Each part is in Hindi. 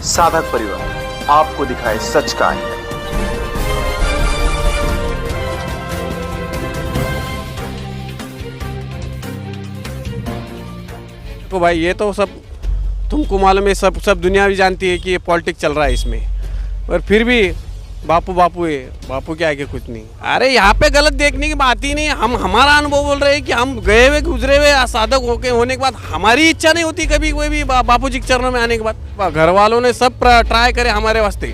साधक परिवार आपको दिखाए सच का आईना। तो भाई ये तो सब तुमको मालूम है, सब दुनिया भी जानती है कि ये पॉलिटिक्स चल रहा है इसमें, और फिर भी बापू बापू है, बापू के आगे कुछ नहीं। अरे यहाँ पे गलत देखने की बात ही नहीं। हम हमारा अनुभव बोल रहे हैं कि हम गए हुए गुजरे हुए साधक होने के बाद हमारी इच्छा नहीं होती कभी कोई भी बापू जी के चरणों में आने के बाद। घर वालों ने सब ट्राई करे हमारे वास्ते,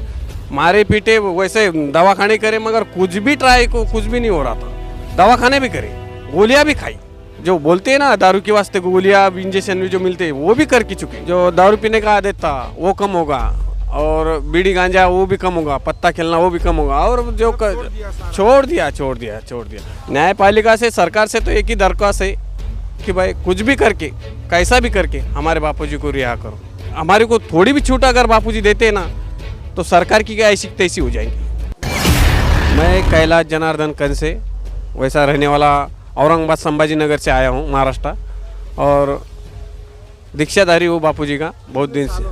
मारे पीटे, वैसे दवाखाने करे, मगर कुछ भी ट्राई को कुछ भी नहीं हो रहा था। दवाखाने भी करे, गोलियाँ भी खाई, जो बोलते हैं ना दारू के वास्ते गोलियाँ इंजेक्शन भी जो मिलते हैं वो भी कर की चुके। जो दारू पीने का आदत था वो कम होगा, और बीड़ी गांजा वो भी कम होगा, पत्ता खेलना वो भी कम होगा, और जो छोड़ दिया। न्यायपालिका से, सरकार से तो एक ही दरख्वास्त है कि भाई कुछ भी करके, कैसा भी करके हमारे बापूजी को रिहा करो। हमारे को थोड़ी भी छूट अगर बापूजी देते ना तो सरकार की क्या ऐसी तैसी हो जाएंगी। मैं कैलाश जनार्दन कंद से वैसा रहने वाला औरंगाबाद संभाजी नगर से आया हूँ, महाराष्ट्र, और दीक्षाधारी हूँ बापूजी का बहुत दिन से।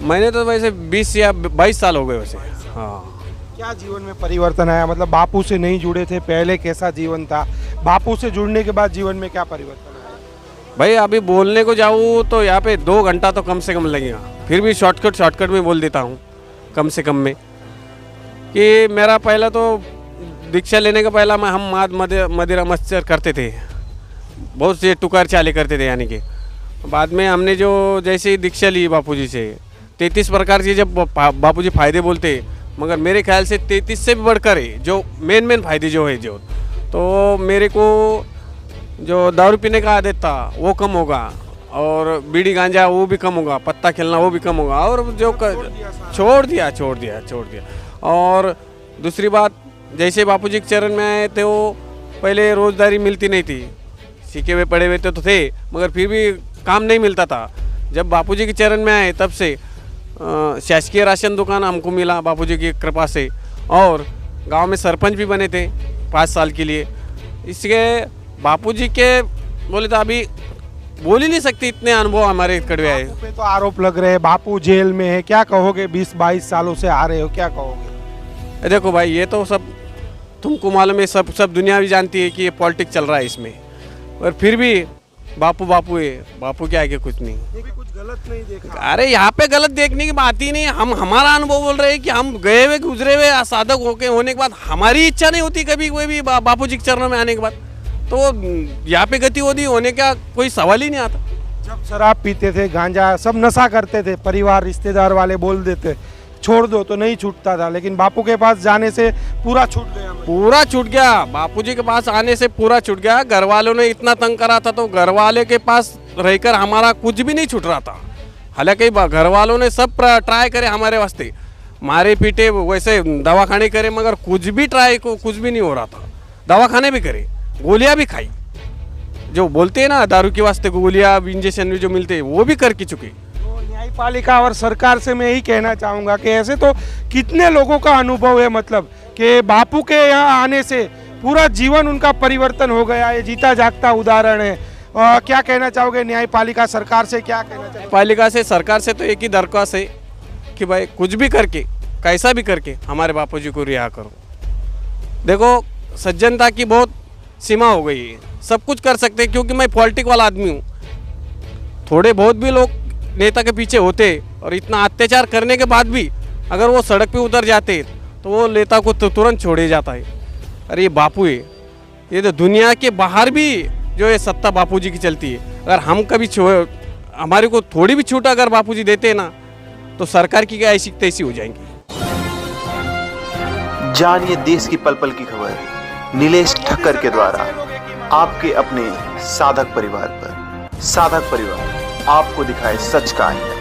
मैंने तो वैसे 20 या 22 साल हो गए वैसे। हाँ, क्या जीवन में परिवर्तन आया? मतलब बापू से नहीं जुड़े थे पहले, कैसा जीवन था? बापू से जुड़ने के बाद जीवन में क्या परिवर्तन आया? भाई अभी बोलने को जाऊँ तो यहाँ पे 2 घंटा तो कम से कम लगेगा, फिर भी शॉर्टकट में बोल देता हूँ कम से कम में। कि मेरा पहला तो दीक्षा लेने का पहला हम मदिरा मस्तर करते थे, बहुत से टुकार चाले करते थे, यानी कि बाद में हमने जो जैसे दीक्षा ली बापूजी से 33 प्रकार के जब बापूजी फ़ायदे बोलते, मगर मेरे ख्याल से 33 से भी बढ़कर है जो मेन फ़ायदे जो है जो, तो मेरे को जो दारू पीने का आदत था वो कम होगा, और बीड़ी गांजा वो भी कम होगा, पत्ता खेलना वो भी कम होगा, और जो छोड़ दिया। और दूसरी बात, जैसे बापूजी के चरण में आए थे वो पहले रोज़गारी मिलती नहीं थी, सीखे हुए पढ़े हुए तो थे, मगर फिर भी काम नहीं मिलता था। जब बापूजी के चरण में आए तब से शासकीय राशन दुकान हमको मिला बापूजी की कृपा से, और गांव में सरपंच भी बने थे 5 साल के लिए। इसके बापूजी के बोले तो अभी बोल ही नहीं सकते, इतने अनुभव हमारे कड़वे आए। बापू पे तो आरोप लग रहे हैं, बापू जेल में है, क्या कहोगे? 20-22 सालों से आ रहे हो, क्या कहोगे? देखो भाई ये तो सब तुमको मालूम है, सब दुनिया भी जानती है कि ये पॉलिटिक्स चल रहा है इसमें, और फिर भी बापू बापू है, बापू के आगे कुछ नहीं। ये भी कुछ गलत नहीं देखा? अरे यहाँ पे गलत देखने की बात ही नहीं। हम हमारा अनुभव बोल रहे हैं कि हम गए हुए गुजरे हुए साधक होने के बाद हमारी इच्छा नहीं होती कभी कोई भी बापूजी के चरणों में आने के बाद, तो यहाँ पे गति होने का कोई सवाल ही नहीं आता। जब शराब पीते थे, गांजा, सब नशा करते थे, परिवार रिश्तेदार वाले बोल देते छोड़ दो तो नहीं छूटता था, लेकिन बापू के पास जाने से पूरा छूट गया। बापूजी के पास आने से पूरा छूट गया। घर वालों ने इतना तंग करा था तो घर वाले के पास रहकर हमारा कुछ भी नहीं छूट रहा था। हालांकि घर वालों ने सब ट्राई करे हमारे वास्ते, मारे पीटे, वैसे दवाखाने करे, मगर कुछ भी कुछ भी नहीं हो रहा था। दवाखाने भी करे, गोलियाँ भी खाई, जो बोलते हैं ना दारू के वास्ते गोलियाँ इंजेक्शन भी जो मिलते हैं वो भी कर की चुके। न्यायपालिका और सरकार से मैं यही कहना चाहूँगा कि ऐसे तो कितने लोगों का अनुभव है, मतलब कि बापू के यहाँ आने से पूरा जीवन उनका परिवर्तन हो गया। ये जीता जागता उदाहरण है। क्या कहना चाहोगे न्यायपालिका सरकार से? क्या कहना चाहोगे? पालिका से, सरकार से तो एक ही दरख्वास्त है कि भाई कुछ भी करके, कैसा भी करके हमारे बापूजी को रिहा करो। देखो सज्जनता की बहुत सीमा हो गई है, सब कुछ कर सकते हैं, क्योंकि मैं पॉलिटिक वाला आदमी हूँ। थोड़े बहुत भी लोग नेता के पीछे होते और इतना अत्याचार करने के बाद भी अगर वो सड़क पे उतर जाते तो वो नेता को तुरंत छोड़े जाता है। अरे ये बापू है, ये तो दुनिया के बाहर भी जो ये सत्ता बापूजी की चलती है। अगर हम कभी हमारे को थोड़ी भी छूट अगर बापूजी देते ना तो सरकार की क्या ऐसी तैसी हो जाएंगी। जानिए देश की पल पल की खबर नीलेश ठक्कर के द्वारा आपके अपने साधक परिवार पर। साधक परिवार आपको दिखाए सच का आईना।